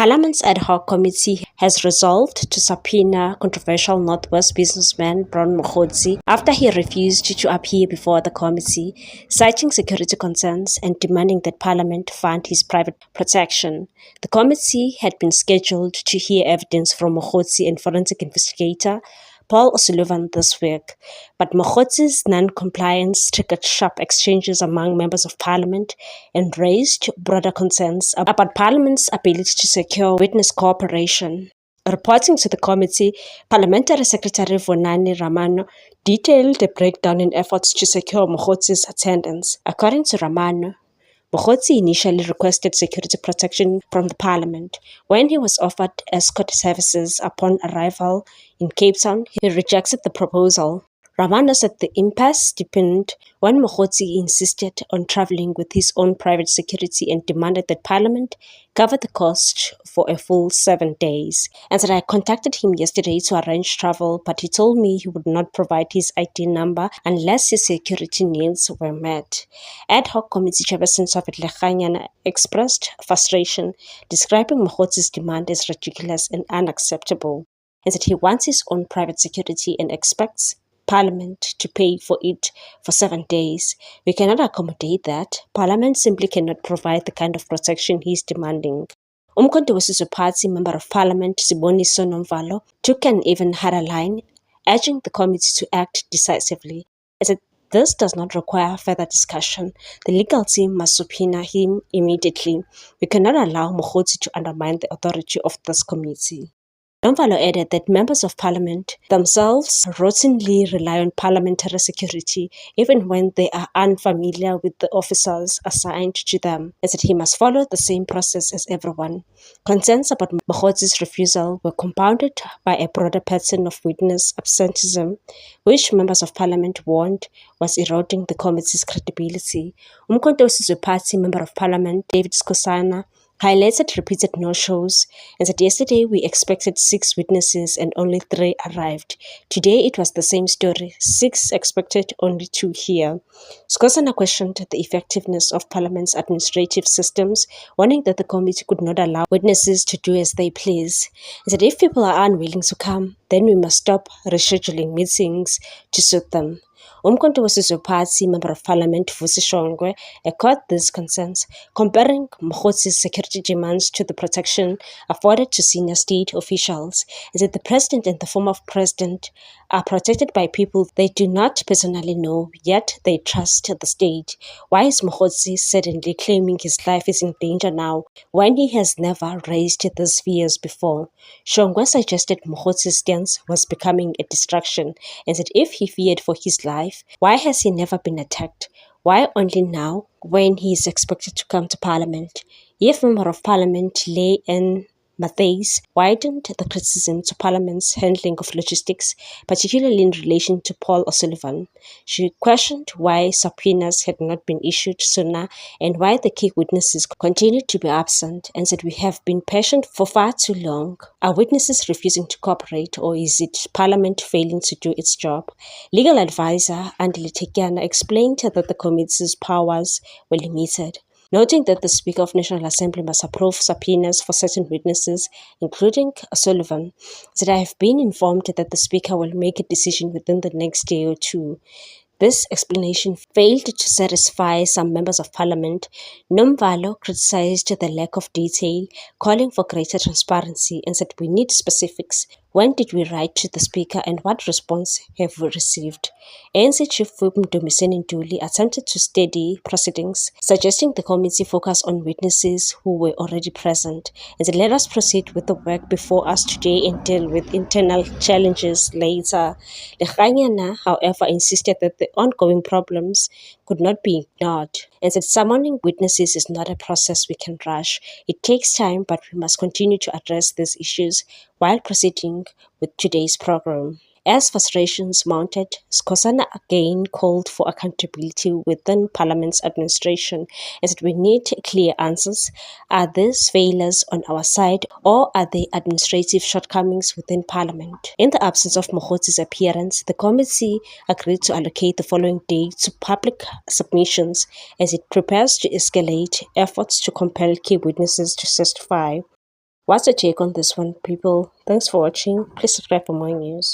Parliament's ad hoc committee has resolved to subpoena controversial Northwest businessman Brown Mokgotsi after he refused to appear before the committee, citing security concerns and demanding that Parliament fund his private protection. The committee had been scheduled to hear evidence from Mokgotsi and forensic investigator Paul O'Sullivan this week, but Mokgotsi's non-compliance triggered sharp exchanges among members of Parliament and raised broader concerns about Parliament's ability to secure witness cooperation. Reporting to the committee, Parliamentary Secretary Vonani Ramano detailed a breakdown in efforts to secure Mokgotsi's attendance. According to Ramano, Mokgotsi initially requested security protection from the Parliament. When he was offered escort services upon arrival in Cape Town, he rejected the proposal. Ramano said the impasse deepened when Mokgotsi insisted on traveling with his own private security and demanded that Parliament cover the cost for a full 7 days, and said I contacted him yesterday to arrange travel, but he told me he would not provide his ID number unless his security needs were met. Ad hoc committee chairperson Sophet Lekganyana expressed frustration, describing Mokgotsi's demand as ridiculous and unacceptable, and said he wants his own private security and expects Parliament to pay for it for 7 days. We cannot accommodate that. Parliament simply cannot provide the kind of protection he is demanding. Umkhonto weSizwe Party Member of Parliament Siboniso Nomvalo took an even harder line, urging the committee to act decisively. As this does not require further discussion. The legal team must subpoena him immediately. We cannot allow Mokgotsi to undermine the authority of this committee. Nomvalo added that members of Parliament themselves routinely rely on parliamentary security even when they are unfamiliar with the officers assigned to them, and that he must follow the same process as everyone. Concerns about Mokgotsi's refusal were compounded by a broader pattern of witness absenteeism, which members of Parliament warned was eroding the committee's credibility. Umkhonto weSizwe Party Member of Parliament David Skhosana highlighted repeated no-shows and said yesterday we expected 6 witnesses and only 3 arrived. Today it was the same story, 6 expected, only 2 here. Skhosana questioned the effectiveness of Parliament's administrative systems, warning that the committee could not allow witnesses to do as they please. He said if people are unwilling to come, then we must stop rescheduling meetings to suit them. Umkhonto weSizwe Party Member of Parliament Vusi Shongwe echoed these concerns, comparing Mokgotsi's security demands to the protection afforded to senior state officials. He said the president and the former president are protected by people they do not personally know, yet they trust the state. Why is Mokgotsi suddenly claiming his life is in danger now when he has never raised these fears before? Shongwe suggested Mokgotsi's stance was becoming a distraction and said if he feared for his life, why has he never been attacked? Why only now, when he is expected to come to Parliament? If Member of Parliament Leigh-Anne Mathies widened the criticism to Parliament's handling of logistics, particularly in relation to Paul O'Sullivan. She questioned why subpoenas had not been issued sooner and why the key witnesses continued to be absent, and said we have been patient for far too long. Are witnesses refusing to cooperate, or is it Parliament failing to do its job? Legal advisor Andile Tekiana explained that the committee's powers were limited, noting that the Speaker of National Assembly must approve subpoenas for certain witnesses, including O'Sullivan. Said I have been informed that the Speaker will make a decision within the next day or 2. This explanation failed to satisfy some members of Parliament. Nomvalo criticized the lack of detail, calling for greater transparency, and said we need specifics. When did we write to the Speaker and what response have we received? ANC Chief Whip Mdumiseni Ntuli attempted to steady proceedings, suggesting the committee focus on witnesses who were already present, and said let us proceed with the work before us today and deal with internal challenges later. Lekganyana, however, insisted that the ongoing problems could not be ignored, and said summoning witnesses is not a process we can rush. It takes time, but we must continue to address these issues while proceeding with today's program. As frustrations mounted, Skhosana again called for accountability within Parliament's administration, and said we need clear answers. Are these failures on our side, or are they administrative shortcomings within Parliament? In the absence of Mokgotsi's appearance, the committee agreed to allocate the following day to public submissions as it prepares to escalate efforts to compel key witnesses to testify. What's your take on this one, people? Thanks for watching. Please subscribe for more news.